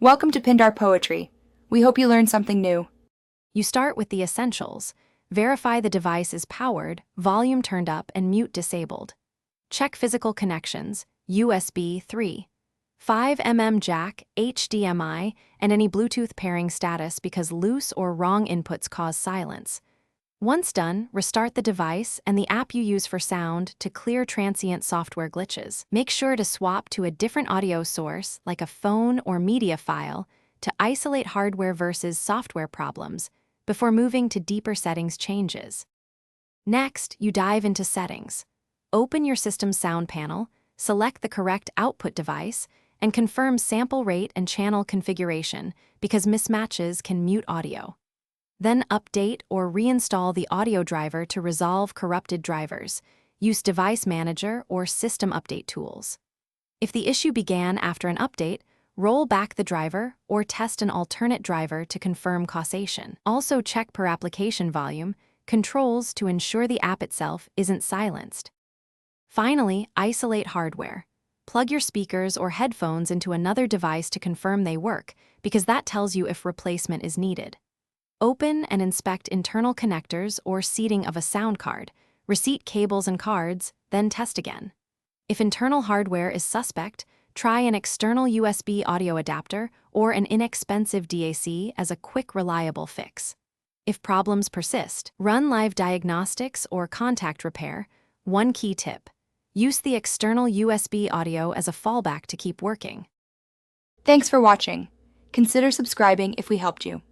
Welcome to Pindar Poetry. We hope you learned something new. You start with the essentials. Verify the device is powered, volume turned up, and mute disabled. Check physical connections, USB 3, 5mm jack, HDMI, and any Bluetooth pairing status because loose or wrong inputs cause silence. Once done, restart the device and the app you use for sound to clear transient software glitches. Make sure to swap to a different audio source, like a phone or media file, to isolate hardware versus software problems before moving to deeper settings changes. Next, you dive into settings. Open your system's sound panel, select the correct output device, and confirm sample rate and channel configuration because mismatches can mute audio. Then update or reinstall the audio driver to resolve corrupted drivers. Use Device Manager or System Update tools. If the issue began after an update, roll back the driver or test an alternate driver to confirm causation. Also check per application volume, controls to ensure the app itself isn't silenced. Finally, isolate hardware. Plug your speakers or headphones into another device to confirm they work, because that tells you if replacement is needed. Open and inspect internal connectors or seating of a sound card, reseat cables and cards, then test again. If internal hardware is suspect, try an external USB audio adapter or an inexpensive DAC as a quick, reliable fix. If problems persist, run live diagnostics or contact repair. One key tip: use the external USB audio as a fallback to keep working. Thanks for watching. Consider subscribing if we helped you.